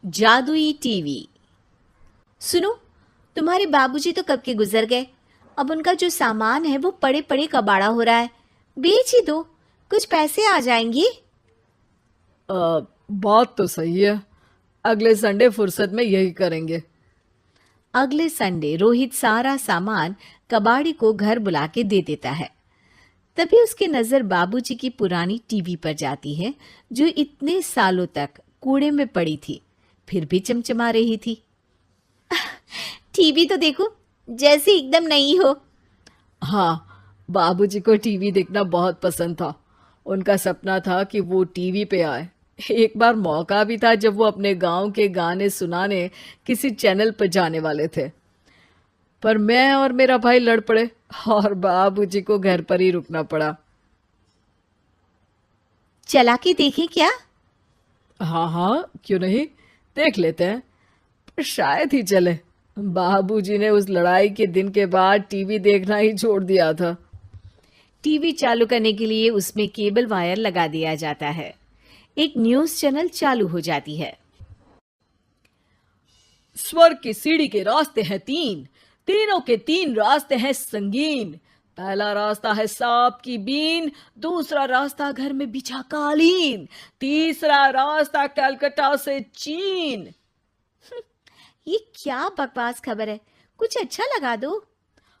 जादुई टीवी। सुनो, तुम्हारे बाबूजी तो कब के गुजर गए। अब उनका जो सामान है वो पड़े पड़े कबाड़ा हो रहा है। बेच ही दो, कुछ पैसे आ जाएंगी। बात तो सही है। अगले संडे फुर्सत में यही करेंगे। अगले संडे रोहित सारा सामान कबाड़ी को घर बुला के दे देता है। तभी उसकी नजर बाबूजी की पुरानी टीवी पर जाती है, जो इतने सालों तक कूड़े में पड़ी थी, फिर भी चमचमा रही थी। टीवी तो देखो, जैसे एकदम नई हो। हाँ, बाबूजी को टीवी देखना बहुत पसंद था। उनका सपना था कि वो टीवी पे आए। एक बार मौका भी था जब वो अपने गांव के गाने सुनाने किसी चैनल पर जाने वाले थे, पर मैं और मेरा भाई लड़ पड़े और बाबूजी को घर पर ही रुकना पड़ा। चला के देखें क्या? हाँ हाँ, क्यों नहीं, देख लेते हैं। पर शायद ही चले। बाबूजी ने उस लड़ाई के दिन के बाद टीवी देखना ही छोड़ दिया था। टीवी चालू करने के लिए उसमें केबल वायर लगा दिया जाता है। एक न्यूज़ चैनल चालू हो जाती है। स्वर्ग की सीढ़ी के रास्ते हैं तीन, तीनों के तीन रास्ते हैं संगीन। पहला रास्ता है सांप की बीन, दूसरा रास्ता घर में बिछा कालीन, तीसरा रास्ता कलकत्ता से चीन। ये क्या बकवास खबर है, कुछ अच्छा लगा दो।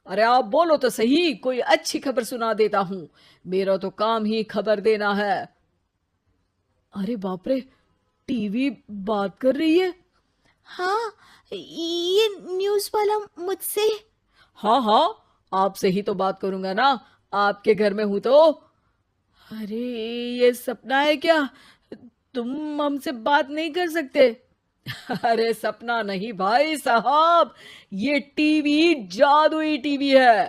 अरे आप बोलो तो सही, कोई अच्छी खबर सुना देता हूं। मेरा तो काम ही खबर देना है। अरे बाप रे, टीवी बात कर रही है। हाँ, ये न्यूज़ वाला मुझसे। हाँ हाँ, आपसे ही तो बात करूंगा ना, आपके घर में हूं तो। अरे, ये सपना है क्या? तुम हमसे बात नहीं कर सकते? अरे सपना नहीं भाई साहब, ये टीवी जादुई टीवी है।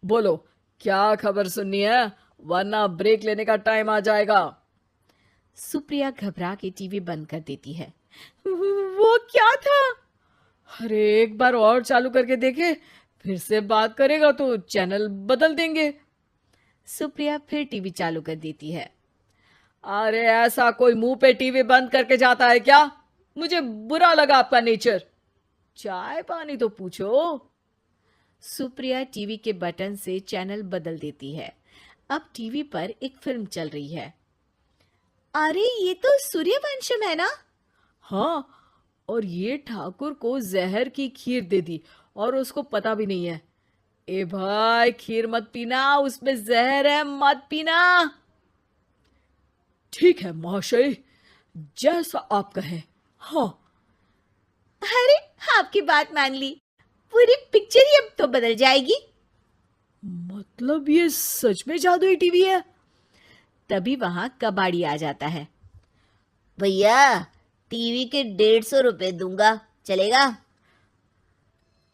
बोलो, क्या खबर सुननी है, वरना ब्रेक लेने का टाइम आ जाएगा। सुप्रिया घबरा के टीवी बंद कर देती है। वो क्या था? अरे एक बार और चालू करके देखे, फिर से बात करेगा तो चैनल बदल देंगे। सुप्रिया फिर टीवी चालू कर देती है। अरे ऐसा कोई मुंह पे टीवी बंद करके जाता है क्या? मुझे बुरा लगा आपका नेचर। चाय पानी तो पूछो। सुप्रिया टीवी के बटन से चैनल बदल देती है। अब टीवी पर एक फिल्म चल रही है। अरे ये तो सूर्यवंशम है ना? हाँ, और ये ठाकुर को जहर की खीर दे दी और उसको पता भी नहीं है। ए भाई, खीर मत पीना, उसमें जहर है, मत पीना। ठीक है महाशय, जैसा आप कहें। हाँ। अरे, आपकी बात मान ली, पूरी पिक्चर ही अब तो बदल जाएगी। मतलब ये सच में जादुई टीवी है? तभी वहां कबाड़ी आ जाता है। भैया, टीवी के 150 रुपए दूंगा, चलेगा?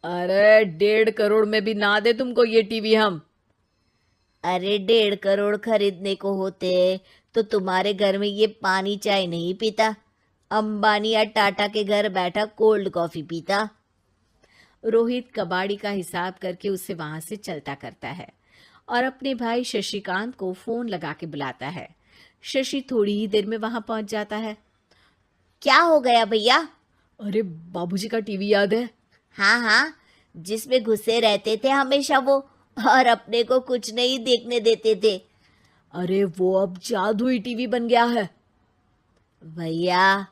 अरे 1.5 करोड़ में भी ना दे तुमको ये टीवी हम। अरे 1.5 करोड़ खरीदने को होते तो तुम्हारे घर में ये पानी चाय नहीं पीता, अंबानी या टाटा के घर बैठा कोल्ड कॉफी पीता। रोहित कबाड़ी का हिसाब करके उसे वहां से चलता करता है और अपने भाई शशिकांत को फोन लगा के बुलाता है। शशि थोड़ी ही देर में वहां पहुंच जाता है। क्या हो गया भैया? अरे बाबूजी का टीवी याद है? हाँ हाँ, जिसमें घुसे रहते थे हमेशा वो, और अपने को कुछ नहीं देखने देते थे। अरे वो अब जादुई टीवी बन गया है। भैया,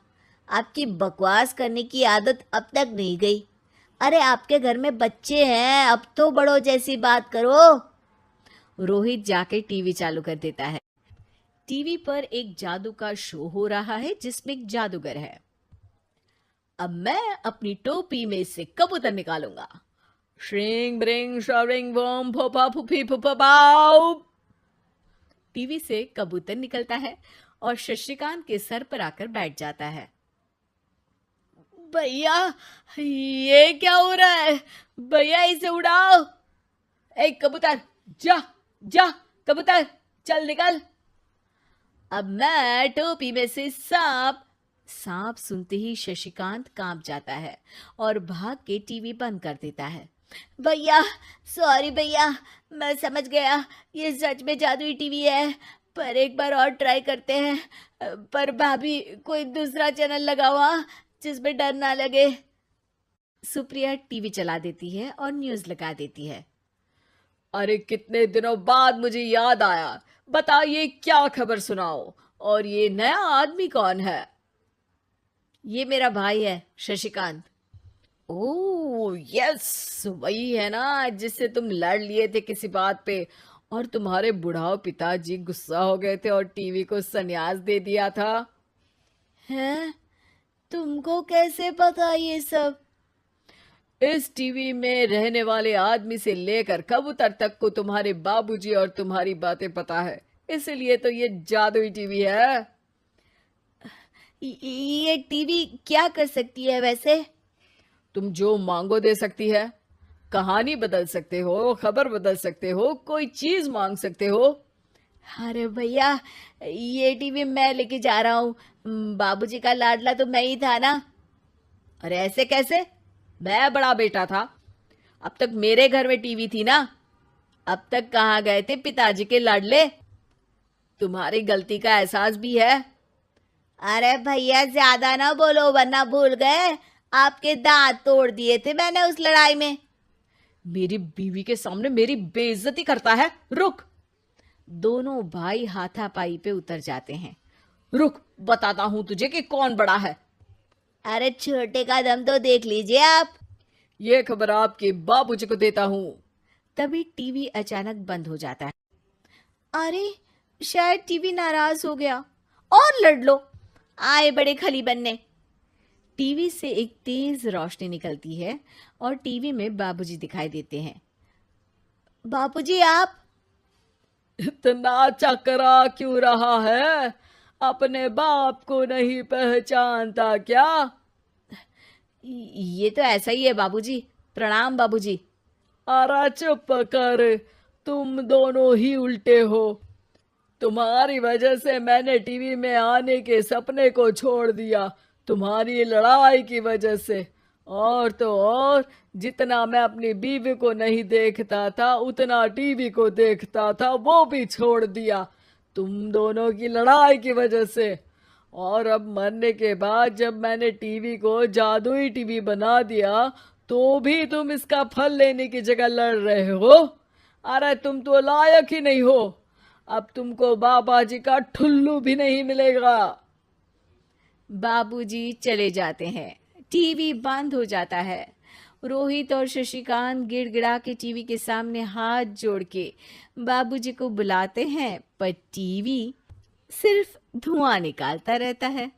आपकी बकवास करने की आदत अब तक नहीं गई। अरे आपके घर में बच्चे हैं, अब तो बड़ों जैसी बात करो। रोहित जाके टीवी चालू कर देता है। टीवी पर एक जादू का शो हो रहा है जिसमें एक जादूगर है। अब मैं अपनी टोपी में से कबूतर निकालूंगा। श्रिंग ब्रिंग शरिंग बम फोपा फुफी फुफा पाउ। टीवी से कबूतर निकलता है और शशिकांत के सर पर आकर बैठ जाता है। भैया, ये क्या हो रहा है? भैया इसे उड़ाओ। ए कबूतर, जा जा, कबूतर चल निकल। अब मैं टोपी में से सांप। सांप सुनते ही शशिकांत कांप जाता है और भाग के टीवी बंद कर देता है। भैया, सॉरी भैया, मैं समझ गया ये सच में जादुई टीवी है, पर एक बार और ट्राई करते हैं। पर भाभी, कोई दूसरा चैनल लगाओ। हाँ, जिसमें डर ना लगे। सुप्रिया टीवी चला देती है और न्यूज लगा देती है। अरे कितने दिनों बाद मुझे याद आया, बताइए क्या खबर सुनाओ। और ये नया आदमी कौन है? ये मेरा भाई है शशिकांत। ओह यस, वही है ना जिससे तुम लड़ लिए थे किसी बात पे, और तुम्हारे बुढ़ाओ पिताजी गुस्सा हो गए थे और टीवी को संन्यास दे दिया था। हैं? तुमको कैसे पता ये सब? इस टीवी में रहने वाले आदमी से लेकर कबूतर तक को तुम्हारे बाबूजी और तुम्हारी बातें पता है, इसलिए तो ये जादुई टीवी है। ये टीवी क्या कर सकती है वैसे? तुम जो मांगो दे सकती है, कहानी बदल सकते हो, खबर बदल सकते हो, कोई चीज मांग सकते हो। अरे भैया, ये टीवी मैं लेके जा रहा हूँ। बाबूजी का लाडला तो मैं ही था ना। अरे ऐसे कैसे? मैं बड़ा बेटा था, अब तक मेरे घर में टीवी थी ना। अब तक कहाँ गए थे पिताजी के लाडले? तुम्हारी गलती का एहसास भी है। अरे भैया ज्यादा ना बोलो वरना भूल गए, आपके दांत तोड़ दिए थे मैंने उस लड़ाई में। मेरी बीवी के सामने मेरी बेइज्जती करता है। रुक दोनों भाई हाथापाई पे उतर जाते हैं। रुक, बताता हूं तुझे कि कौन बड़ा है। अरे छोटे का दम तो देख लीजिए आप। ये खबर आपके बाबूजी को देता हूं। तभी टीवी अचानक बंद हो जाता है। अरे शायद टीवी नाराज हो गया। और लड़ लो, आए बड़े खली बनने। टीवी से एक तेज रोशनी निकलती है और टीवी में बाबूजी दिखाई देते हैं। बापूजी आप? इतना चकरा क्यों रहा है? अपने बाप को नहीं पहचानता क्या? ये तो ऐसा ही है बाबूजी। प्रणाम बाबूजी। अरे चुप कर, तुम दोनों ही उल्टे हो। तुम्हारी वजह से मैंने टीवी में आने के सपने को छोड़ दिया, तुम्हारी लड़ाई की वजह से। और तो और, जितना मैं अपनी बीवी को नहीं देखता था उतना टीवी को देखता था, वो भी छोड़ दिया तुम दोनों की लड़ाई की वजह से। और अब मरने के बाद जब मैंने टीवी को जादुई टीवी बना दिया तो भी तुम इसका फल लेने की जगह लड़ रहे हो। अरे तुम तो लायक ही नहीं हो, अब तुमको बाबा जी का ठुल्लू भी नहीं मिलेगा। बाबूजी चले जाते हैं। टीवी बंद हो जाता है। रोहित और शशिकांत गिड़गिड़ा के टीवी के सामने हाथ जोड़ के बाबूजी को बुलाते हैं, पर टीवी सिर्फ धुआं निकालता रहता है।